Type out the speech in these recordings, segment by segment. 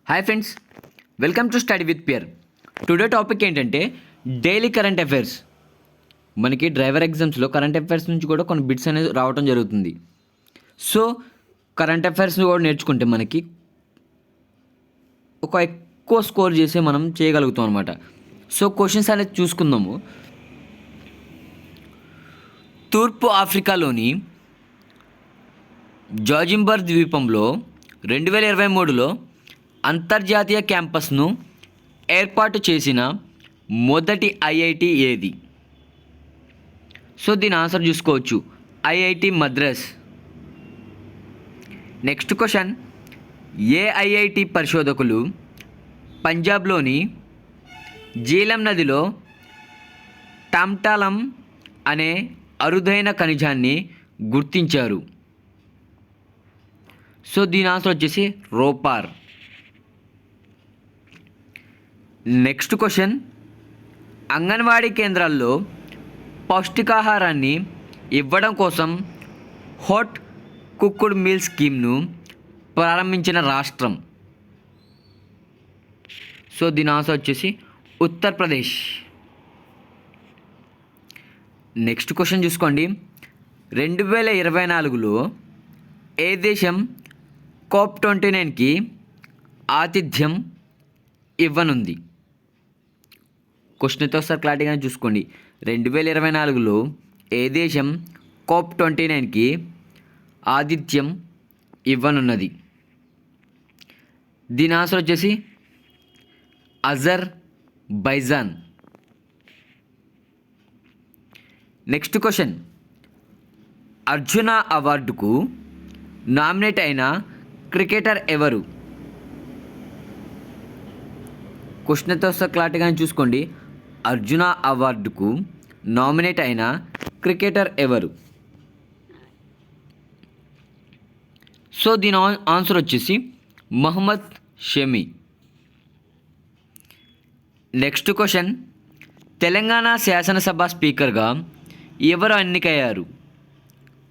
Hi friends, welcome to study with Pear. Today topic ఏంటంటే daily current affairs. మనకి driver ఎగ్జామ్స్లో current affairs నుంచి కూడా కొన్ని బిట్స్ అనేది రావడం జరుగుతుంది. సో కరెంట్ అఫైర్స్ని కూడా నేర్చుకుంటే మనకి ఒక ఎక్కువ స్కోర్ చేసి మనం చేయగలుగుతాం అనమాట. సో క్వశ్చన్స్ అనేది చూసుకుందాము. తూర్పు ఆఫ్రికాలోని జాజింబర్ ద్వీపంలో 2023లో అంతర్జాతీయ క్యాంపస్ను ఏర్పాటు చేసిన మొదటి ఐఐటి ఏది? సో దీని ఆన్సర్ చూసుకోవచ్చు, ఐఐటి మద్రాస్. నెక్స్ట్ క్వశ్చన్, ఏ ఐఐటి పరిశోధకులు పంజాబ్లోని జీలం నదిలో టాంటాలం అనే అరుదైన ఖనిజాన్ని గుర్తించారు? సో దీని ఆన్సర్ వచ్చేసి రోపార్. నెక్స్ట్ క్వశ్చన్, అంగన్వాడీ కేంద్రాల్లో పౌష్టికాహారాన్ని ఇవ్వడం కోసం హాట్ కుక్డ్ మీల్ స్కీమ్ను ప్రారంభించిన రాష్ట్రం? సో దీని ఆన్సర్ వచ్చేసి ఉత్తరప్రదేశ్. నెక్స్ట్ క్వశ్చన్ చూసుకోండి, 2024లో ఏ దేశం COP29కి ఆతిథ్యం ఇవ్వనుంది? క్వశ్చన్ అయితే ఒకసారి క్లారిటీగా చూసుకోండి. 2024లో ఏ దేశం COP29కి ఆతిథ్యం ఇవ్వనున్నది? దీని ఆన్సర్ వచ్చేసి అజర్బైజాన్. నెక్స్ట్ క్వశ్చన్, అర్జున అవార్డుకు నామినేట్ అయిన క్రికెటర్ ఎవరు? క్వశ్చన్ అయితే ఒకసారి క్లారిటీగా చూసుకోండి, అర్జున అవార్డుకు నామినేట్ అయిన క్రికెటర్ ఎవరు? సో దీని ఆన్సర్ వచ్చేసి మహమ్మద్ షమి. నెక్స్ట్ క్వశ్చన్, తెలంగాణ శాసనసభ స్పీకర్గా ఎవరు ఎన్నికయ్యారు?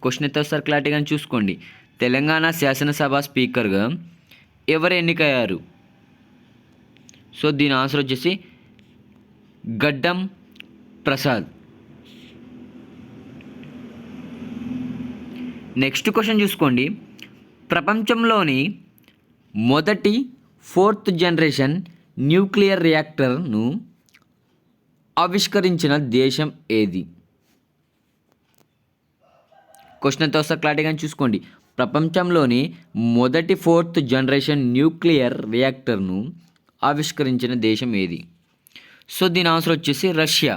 క్వశ్చన్ అయితే ఒకసారి క్లారిటీగా చూసుకోండి, తెలంగాణ శాసనసభ స్పీకర్గా ఎవరు ఎన్నికయ్యారు? సో దీని ఆన్సర్ వచ్చేసి గడ్డం ప్రసాద్. నెక్స్ట్ క్వశ్చన్ చూసుకోండి, ప్రపంచంలోని మొదటి 4th జనరేషన్ న్యూక్లియర్ రియాక్టర్ను ఆవిష్కరించిన దేశం ఏది? క్వశ్చన్ అయితే ఒకసారి క్లారిటీగా చూసుకోండి, ప్రపంచంలోని మొదటి 4th జనరేషన్ న్యూక్లియర్ రియాక్టర్ను ఆవిష్కరించిన దేశం ఏది? సో దీని ఆన్సర్ వచ్చేసి Russia.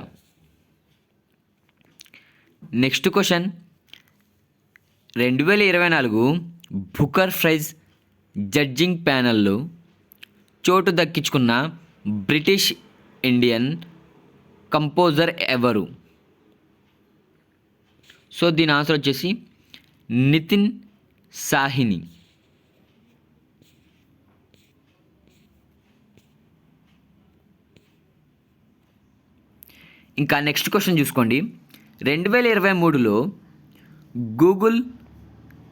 Next question, 2024 Booker prize judging ప్యానెల్లో చోటు దక్కించుకున్న బ్రిటిష్ ఇండియన్ కంపోజర్ ఎవరు? సో దీని ఆన్సర్ వచ్చేసి నితిన్ సాహిని. ఇంకా నెక్స్ట్ క్వశ్చన్ చూసుకోండి, 2023లో గూగుల్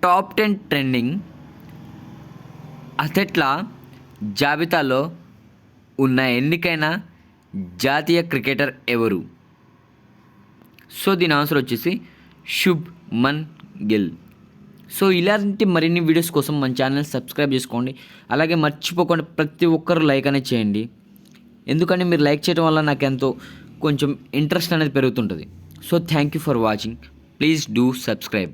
టాప్ 10 ట్రెండింగ్ అథ్లెట్ల జాబితాలో ఉన్న ఎన్నికైన జాతీయ క్రికెటర్ ఎవరు? సో దీని ఆన్సర్ వచ్చేసి శుభ్మన్ గిల్. సో ఇలాంటి మరిన్ని వీడియోస్ కోసం మన ఛానల్ సబ్స్క్రైబ్ చేసుకోండి. అలాగే మర్చిపోకుండా ప్రతి ఒక్కరు లైక్ అనేది చేయండి, ఎందుకంటే మీరు లైక్ చేయడం వల్ల నాకు ఎంతో కొంచెం ఇంట్రెస్ట్ అనేది పెరుగుతుంటుంది. So thank you for watching. Please do subscribe.